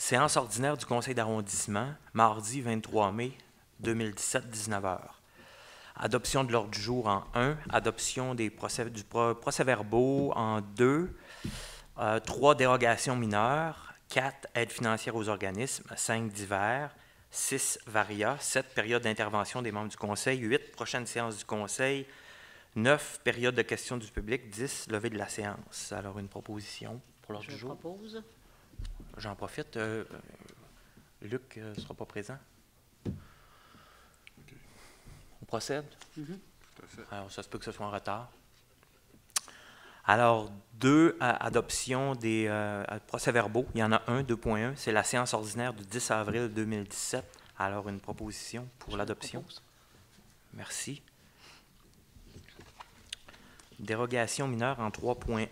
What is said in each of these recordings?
Séance ordinaire du conseil d'arrondissement, mardi 23 mai 2017, 19 h. Adoption de l'ordre du jour en 1, adoption des procès-verbaux en 2, 3 dérogations mineures, 4 aides financières aux organismes, 5 divers, 6 varia, 7 périodes d'intervention des membres du conseil, 8 prochaines séances du conseil, 9 périodes de questions du public, 10 levée de la séance. Alors, une proposition pour l'ordre du jour. Je propose. J'en profite. Luc ne sera pas présent. Okay. On procède? Tout à fait. Alors, ça se peut que ce soit en retard. Alors, 2, adoption des procès-verbaux. Il y en a un, 2.1. C'est la séance ordinaire du 10 avril 2017. Alors, une proposition pour l'adoption. Merci. Dérogation mineure en 3.1,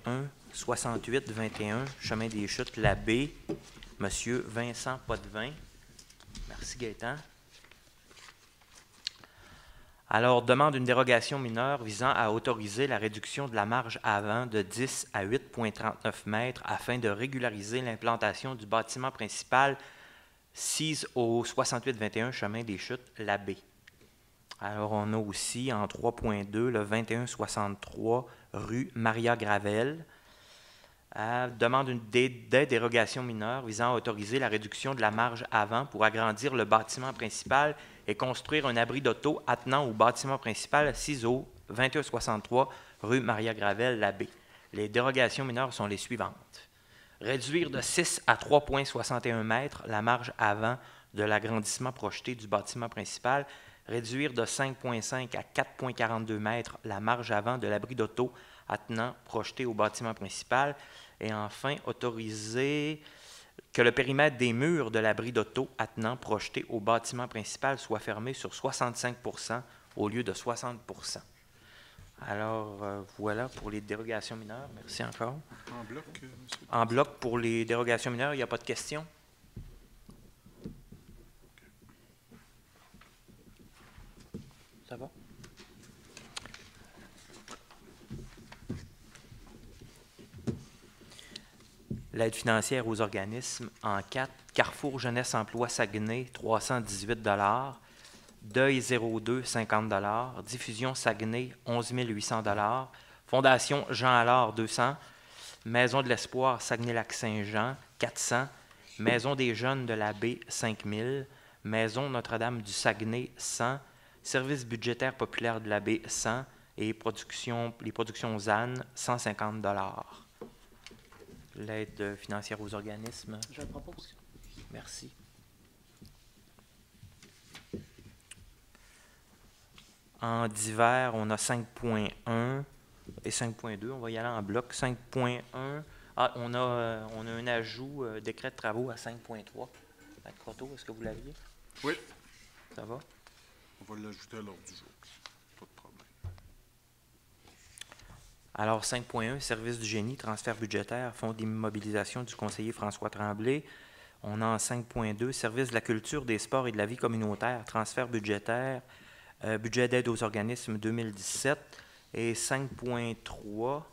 68-21, chemin des Chutes, la baie, Monsieur Vincent Potvin. Merci Gaétan. Alors, demande une dérogation mineure visant à autoriser la réduction de la marge avant de 10 à 8,39 mètres afin de régulariser l'implantation du bâtiment principal 6 au 68-21, chemin des Chutes, la baie. Alors, on a aussi en 3.2 le 2163 rue Maria Gravel. Demande des dérogations mineures visant à autoriser la réduction de la marge avant pour agrandir le bâtiment principal et construire un abri d'auto attenant au bâtiment principal 6 au 2163 rue Maria Gravel, la baie. Les dérogations mineures sont les suivantes. Réduire de 6 à 3,61 mètres la marge avant de l'agrandissement projeté du bâtiment principal. Réduire de 5,5 à 4,42 mètres la marge avant de l'abri d'auto attenant projeté au bâtiment principal. Et enfin, autoriser que le périmètre des murs de l'abri d'auto attenant projeté au bâtiment principal soit fermé sur 65 % au lieu de 60 %. Alors, voilà pour les dérogations mineures. Merci encore. En bloc, monsieur? En bloc, pour les dérogations mineures, il n'y a pas de questions? Ça va? L'aide financière aux organismes en 4, Carrefour Jeunesse Emploi Saguenay, 318 $, Deuil 02, 50 $, Diffusion Saguenay, 11 800 $, Fondation Jean Allard, 200, Maison de l'Espoir Saguenay-Lac-Saint-Jean, 400, Maison des Jeunes de la Baie, 5 000, Maison Notre-Dame du Saguenay, 100, Service budgétaire populaire de la baie, 100, et les productions ZAN, 150 $. L'aide financière aux organismes. Je le propose. Merci. En divers, on a 5.1 et 5.2. On va y aller en bloc. 5.1. Ah, on a un ajout décret de travaux à 5.3. Maître Croteau, est-ce que vous l'aviez? Oui. Ça va? On va l'ajouter à l'ordre du jour. Pas de problème. Alors, 5.1, service du génie, transfert budgétaire, fonds d'immobilisation du conseiller François Tremblay. On a en 5.2, service de la culture, des sports et de la vie communautaire, transfert budgétaire, budget d'aide aux organismes 2017. Et 5.3,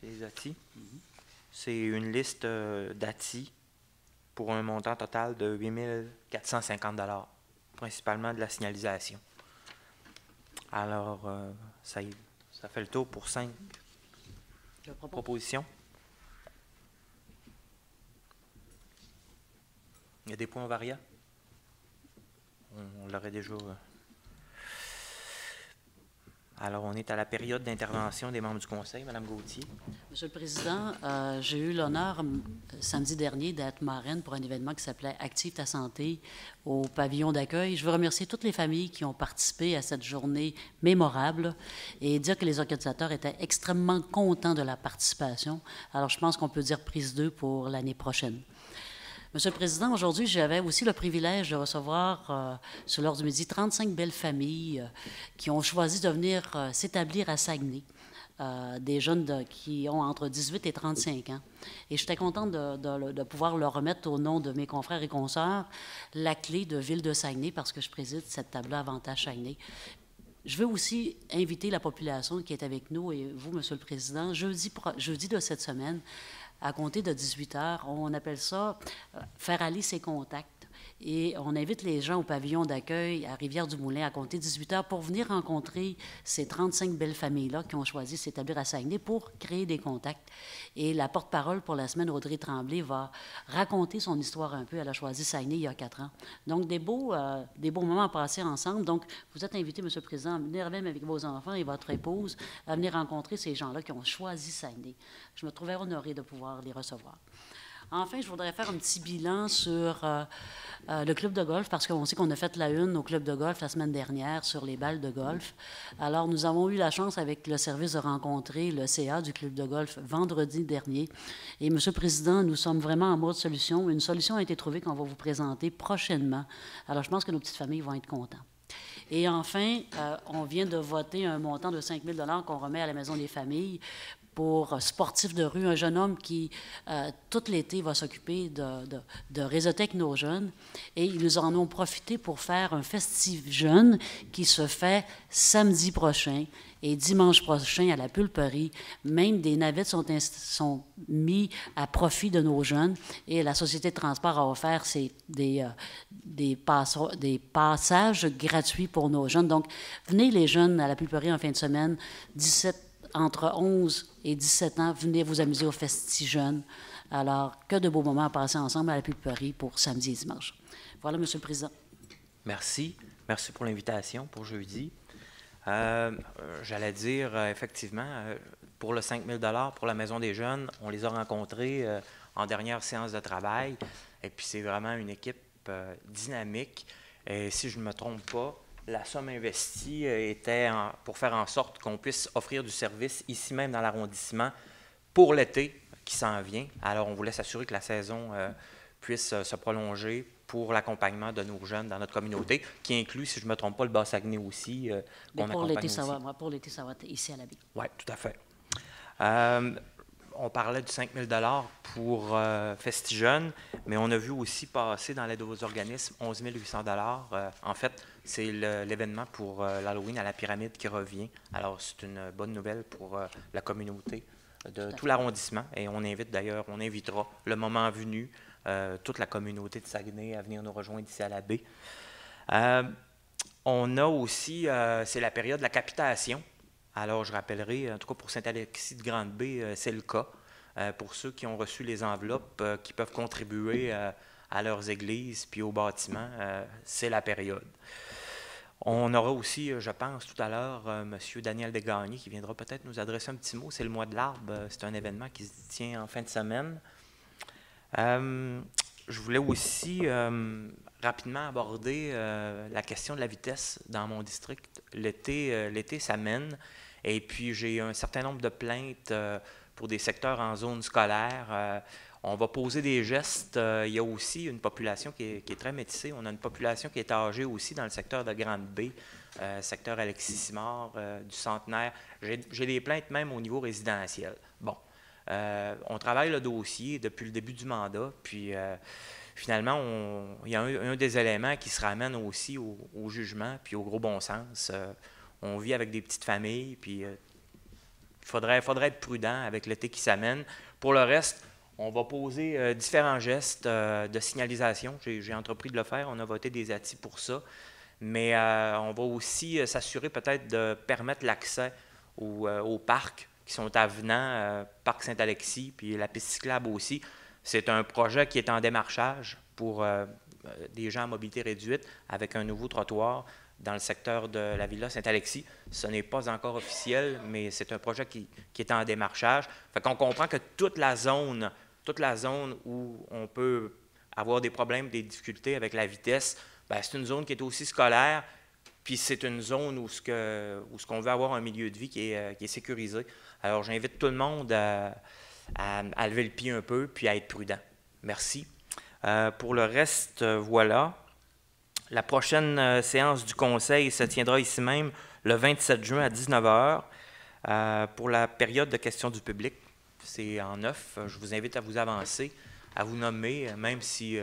c'est les ATI. C'est une liste d'ATI pour un montant total de 8 450 $, principalement de la signalisation. Alors, ça fait le tour pour 5 propositions. Il y a des points variants? On l'aurait déjà... Alors, on est à la période d'intervention des membres du conseil. Madame Gauthier. Monsieur le Président, j'ai eu l'honneur samedi dernier d'être marraine pour un événement qui s'appelait Active ta santé au pavillon d'accueil. Je veux remercier toutes les familles qui ont participé à cette journée mémorable et dire que les organisateurs étaient extrêmement contents de la participation. Alors, je pense qu'on peut dire prise 2 pour l'année prochaine. Monsieur le Président, aujourd'hui, j'avais aussi le privilège de recevoir sur l'heure du midi 35 belles familles qui ont choisi de venir s'établir à Saguenay, des jeunes qui ont entre 18 et 35 ans. Et j'étais contente de pouvoir leur remettre au nom de mes confrères et consoeurs la clé de Ville de Saguenay parce que je préside cette table-là Avantage Saguenay. Je veux aussi inviter la population qui est avec nous et vous, Monsieur le Président, jeudi de cette semaine, à compter de 18 heures. On appelle ça faire aller ses contacts. Et on invite les gens au pavillon d'accueil à Rivière-du-Moulin à compter 18 heures pour venir rencontrer ces 35 belles familles-là qui ont choisi de s'établir à Saguenay pour créer des contacts. Et la porte-parole pour la semaine, Audrey Tremblay, va raconter son histoire un peu. Elle a choisi Saguenay il y a 4 ans. Donc, des beaux moments à passer ensemble. Donc, vous êtes invité, M. le Président, à venir même avec vos enfants et votre épouse, à venir rencontrer ces gens-là qui ont choisi Saguenay. Je me trouvais honorée de pouvoir les recevoir. Enfin, je voudrais faire un petit bilan sur le club de golf, parce qu'on sait qu'on a fait la une au club de golf la semaine dernière sur les balles de golf. Alors, nous avons eu la chance avec le service de rencontrer le CA du club de golf vendredi dernier. Et, M. le Président, nous sommes vraiment en mode solution. Une solution a été trouvée qu'on va vous présenter prochainement. Alors, je pense que nos petites familles vont être contentes. Et enfin, on vient de voter un montant de 5 000 qu'on remet à la Maison des familles pour sportif de rue, un jeune homme qui, tout l'été, va s'occuper de réseauthèque nos jeunes. Et ils nous en ont profité pour faire un festif jeune qui se fait samedi prochain et dimanche prochain à la Pulperie. Même des navettes sont mises à profit de nos jeunes. Et la Société de transport a offert des passages gratuits pour nos jeunes. Donc, venez les jeunes à la Pulperie en fin de semaine, entre 11 et 17 ans, venez vous amuser au Festi Jeune. Alors, que de beaux moments à passer ensemble à la Pulperie pour samedi et dimanche. Voilà, M. le Président. Merci. Merci pour l'invitation pour jeudi. J'allais dire, effectivement, pour le 5 000 $ pour la Maison des jeunes, on les a rencontrés en dernière séance de travail. Et puis, c'est vraiment une équipe dynamique. Et si je ne me trompe pas, la somme investie était pour faire en sorte qu'on puisse offrir du service ici même dans l'arrondissement pour l'été qui s'en vient. Alors, on voulait s'assurer que la saison puisse se prolonger pour l'accompagnement de nos jeunes dans notre communauté, qui inclut, si je ne me trompe pas, le Bas-Saguenay aussi. Mais pour l'été, ça va être ici à la ville. Oui, tout à fait. On parlait du 5 000 $ pour Festi Jeunes, mais on a vu aussi passer dans l'aide aux organismes 11 800 $. En fait, c'est l'événement pour l'Halloween à la Pyramide qui revient. Alors, c'est une bonne nouvelle pour la communauté de tout l'arrondissement. Et on invitera le moment venu toute la communauté de Saguenay à venir nous rejoindre ici à la baie. On a aussi, c'est la période de la capitation. Alors, je rappellerai, en tout cas pour Saint-Alexis de Grande-Baie, c'est le cas. Pour ceux qui ont reçu les enveloppes, qui peuvent contribuer à leurs églises puis aux bâtiments, c'est la période. On aura aussi, je pense, tout à l'heure, M. Daniel Desgagnés qui viendra peut-être nous adresser un petit mot. C'est le mois de l'arbre. C'est un événement qui se tient en fin de semaine. Je voulais aussi rapidement aborder la question de la vitesse dans mon district. L'été s'amène et puis j'ai un certain nombre de plaintes pour des secteurs en zone scolaire. On va poser des gestes. Il y a aussi une population qui est très métissée. On a une population qui est âgée aussi dans le secteur de Grande-Baie, secteur Alexis-Simard, du Centenaire. J'ai des plaintes même au niveau résidentiel. Bon, on travaille le dossier depuis le début du mandat, puis finalement, il y a un des éléments qui se ramène aussi au jugement puis au gros bon sens. On vit avec des petites familles, puis il faudrait être prudent avec l'été qui s'amène. Pour le reste, on va poser différents gestes de signalisation. J'ai entrepris de le faire. On a voté des ATI pour ça. Mais on va aussi s'assurer peut-être de permettre l'accès aux parcs qui sont avenants, Parc Saint-Alexis, puis la piste cyclable aussi. C'est un projet qui est en démarchage pour des gens à mobilité réduite avec un nouveau trottoir dans le secteur de la Villa Saint-Alexis. Ce n'est pas encore officiel, mais c'est un projet qui est en démarchage. Fait qu'on comprend que toute la zone où on peut avoir des problèmes, des difficultés avec la vitesse, bien, c'est une zone qui est aussi scolaire, puis c'est une zone où ce qu'on veut avoir un milieu de vie qui est sécurisé. Alors, j'invite tout le monde à lever le pied un peu, puis à être prudent. Merci. Pour le reste, voilà. La prochaine séance du Conseil se tiendra ici même le 27 juin à 19 h pour la période de questions du public. C'est en 9. Je vous invite à vous avancer, à vous nommer, même si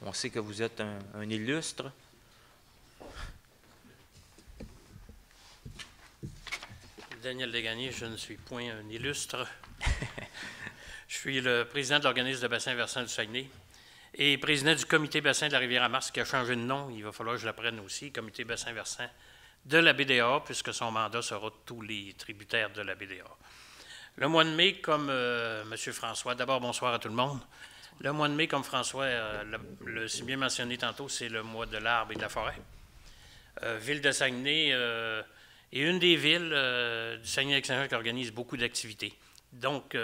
on sait que vous êtes un illustre. Daniel Desgagnés, je ne suis point un illustre. Je suis le président de l'organisme de bassin versant du Saguenay et président du comité bassin de la Rivière-à-Mars qui a changé de nom. Il va falloir que je l'apprenne aussi, comité bassin versant de la BDA, puisque son mandat sera tous les tributaires de la BDA. Le mois de mai, comme M. François, d'abord bonsoir à tout le monde. Le mois de mai, comme François l'a si bien mentionné tantôt, c'est le mois de l'arbre et de la forêt. Ville de Saguenay est une des villes du Saguenay-Lac-Saint-Jean qui organise beaucoup d'activités. Donc,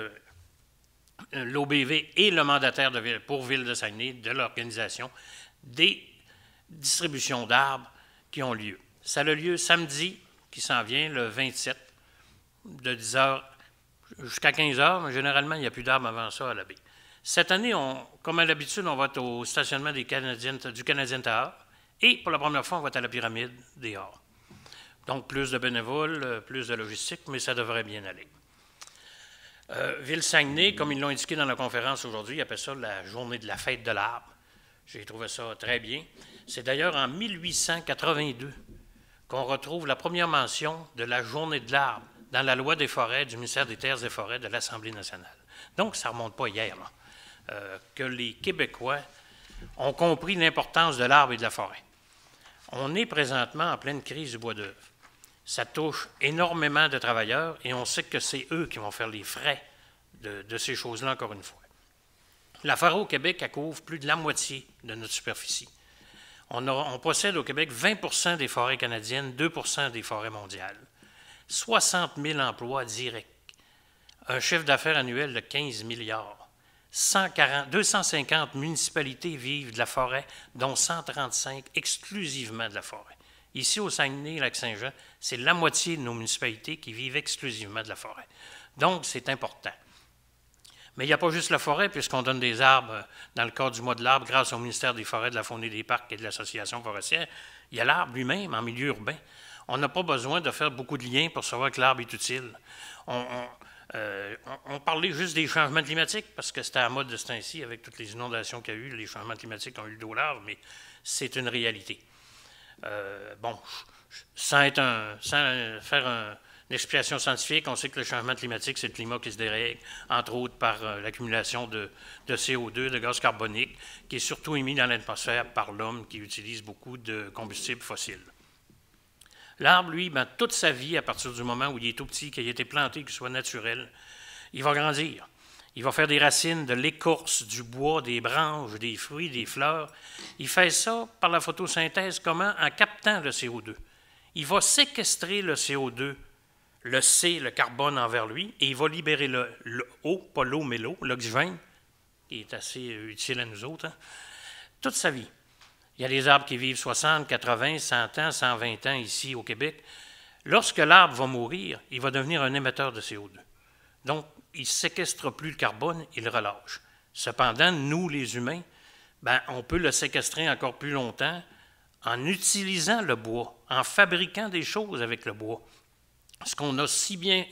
l'OBV est le mandataire pour Ville de Saguenay de l'organisation des distributions d'arbres qui ont lieu. Ça a lieu samedi, qui s'en vient, le 27, de 10h jusqu'à 15h, mais généralement, il n'y a plus d'arbres avant ça à la baie. Cette année, comme à l'habitude, on va être au stationnement du Canadien Tower et pour la première fois, on va être à la pyramide des Arts. Donc, plus de bénévoles, plus de logistique, mais ça devrait bien aller. Ville-Saguenay, comme ils l'ont indiqué dans la conférence aujourd'hui, ils appellent ça la journée de la fête de l'arbre. J'ai trouvé ça très bien. C'est d'ailleurs en 1882 qu'on retrouve la première mention de la journée de l'arbre dans la loi des forêts du ministère des Terres et Forêts de l'Assemblée nationale. Donc, ça ne remonte pas hier, là. Que les Québécois ont compris l'importance de l'arbre et de la forêt. On est présentement en pleine crise du bois d'œuvre. Ça touche énormément de travailleurs et on sait que c'est eux qui vont faire les frais de ces choses-là, encore une fois. La forêt au Québec, elle couvre plus de la moitié de notre superficie. On possède au Québec 20 des forêts canadiennes, 2 des forêts mondiales, 60 000 emplois directs, un chiffre d'affaires annuel de 15 milliards. 250 municipalités vivent de la forêt, dont 135 exclusivement de la forêt. Ici, au Saguenay-Lac-Saint-Jean, c'est la moitié de nos municipalités qui vivent exclusivement de la forêt. Donc, c'est important. Mais il n'y a pas juste la forêt, puisqu'on donne des arbres dans le cadre du mois de l'arbre grâce au ministère des Forêts, de la Faune et des Parcs et de l'Association forestière. Il y a l'arbre lui-même en milieu urbain. On n'a pas besoin de faire beaucoup de liens pour savoir que l'arbre est utile. On parlait juste des changements climatiques, parce que c'était à la mode de ce temps-ci, avec toutes les inondations qu'il y a eu, les changements climatiques ont eu le dos large, mais c'est une réalité. Sans faire une explication scientifique, on sait que le changement climatique, c'est le climat qui se dérègle, entre autres par l'accumulation de CO2, de gaz carbonique, qui est surtout émis dans l'atmosphère par l'homme qui utilise beaucoup de combustibles fossiles. L'arbre, lui, toute sa vie, à partir du moment où il est tout petit, qu'il a été planté, qu'il soit naturel, il va grandir. Il va faire des racines, de l'écorce, du bois, des branches, des fruits, des fleurs. Il fait ça par la photosynthèse. Comment? En captant le CO2. Il va séquestrer le CO2, le C, le carbone envers lui, et il va libérer le O, pas l'eau, mais l'eau, l'oxygène, qui est assez utile à nous autres, toute sa vie. Il y a des arbres qui vivent 60, 80, 100 ans, 120 ans ici au Québec. Lorsque l'arbre va mourir, il va devenir un émetteur de CO2. Donc, il ne séquestre plus le carbone, il le relâche. Cependant, nous, les humains, on peut le séquestrer encore plus longtemps en utilisant le bois, en fabriquant des choses avec le bois. Ce qu'on a si bien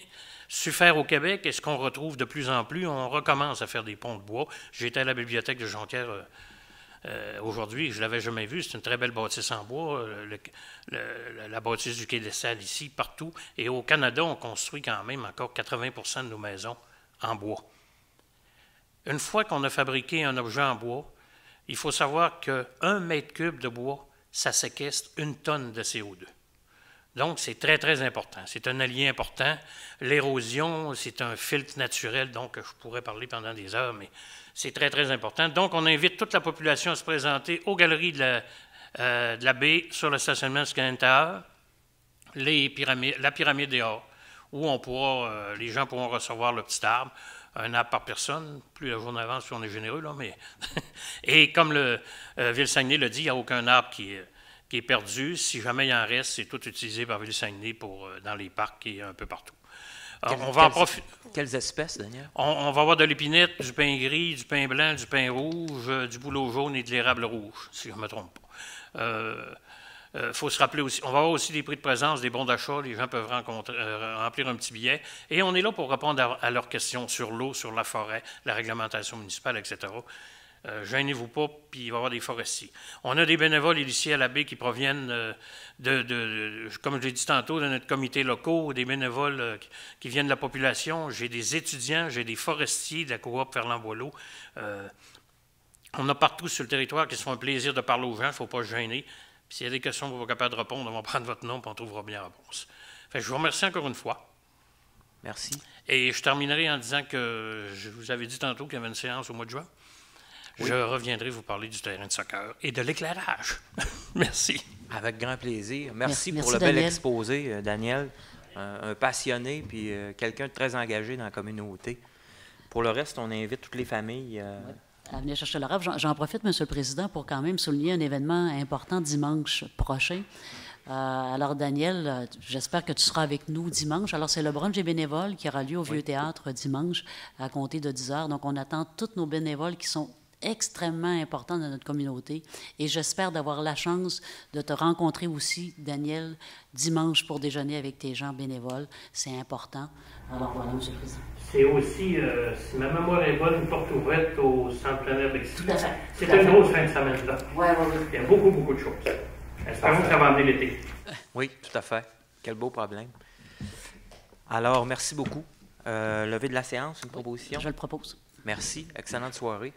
su faire au Québec et ce qu'on retrouve de plus en plus, on recommence à faire des ponts de bois. J'étais à la bibliothèque de Jonquière aujourd'hui, je ne l'avais jamais vu, c'est une très belle bâtisse en bois, la bâtisse du Quai des Salles ici, partout. Et au Canada, on construit quand même encore 80% de nos maisons en bois. Une fois qu'on a fabriqué un objet en bois, il faut savoir qu'1 mètre cube de bois, ça séquestre 1 tonne de CO2. Donc, c'est très, très important. C'est un allié important. L'érosion, c'est un filtre naturel, donc je pourrais parler pendant des heures, mais c'est très, très important. Donc, on invite toute la population à se présenter aux galeries de la baie sur le stationnement du Canadien Tower, la pyramide des Arts, où les gens pourront recevoir le petit arbre, un arbre par personne. Plus la journée avance, plus on est généreux, là, mais... Et comme le Ville-Saguenay l'a dit, il n'y a aucun arbre qui est perdu. Si jamais il en reste, c'est tout utilisé par Ville-Saguenay dans les parcs et un peu partout. Quelles espèces, Daniel? On va avoir de l'épinette, du pain gris, du pain blanc, du pain rouge, du bouleau jaune et de l'érable rouge, si je ne me trompe pas. Faut se rappeler aussi, on va avoir aussi des prix de présence, des bons d'achat, les gens peuvent remplir un petit billet. Et on est là pour répondre à leurs questions sur l'eau, sur la forêt, la réglementation municipale, etc. Gênez-vous pas, puis il va y avoir des forestiers. On a des bénévoles ici à la baie qui proviennent comme je l'ai dit tantôt, de notre comité locaux, des bénévoles qui viennent de la population. J'ai des étudiants, j'ai des forestiers de la coop Ferland-Boileau. On a partout sur le territoire qui se font un plaisir de parler aux gens, il ne faut pas se gêner. Puis s'il y a des questions que vous n'êtes pas capable de répondre, on va prendre votre nom et on trouvera bien la réponse. Fait que je vous remercie encore une fois. Merci. Et je terminerai en disant que je vous avais dit tantôt qu'il y avait une séance au mois de juin. Oui. Je reviendrai vous parler du terrain de soccer et de l'éclairage. Merci. Avec grand plaisir. Merci pour merci le bel Daniel. exposé, Daniel. Un passionné puis quelqu'un de très engagé dans la communauté. Pour le reste, on invite toutes les familles. À venir chercher le rêve. J'en profite, M. le Président, pour quand même souligner un événement important dimanche prochain. Alors, Daniel, j'espère que tu seras avec nous dimanche. Alors, c'est le brunch des bénévoles qui aura lieu au Vieux Théâtre dimanche à compter de 10 heures. Donc, on attend tous nos bénévoles qui sont extrêmement importants dans notre communauté. Et j'espère d'avoir la chance de te rencontrer aussi, Daniel, dimanche pour déjeuner avec tes gens bénévoles. C'est important. Alors, voilà, M. le Président. C'est aussi, si ma mémoire est bonne, une porte ouverte au centre plein air Bexley. Tout à fait. C'est une grosse fin de semaine là. Oui, oui, oui. Il y a beaucoup, beaucoup de choses. Espérons que ça va amener l'été. Oui, tout à fait. Quel beau problème. Alors, merci beaucoup. Levé de la séance, une proposition? Je le propose. Merci. Excellente soirée.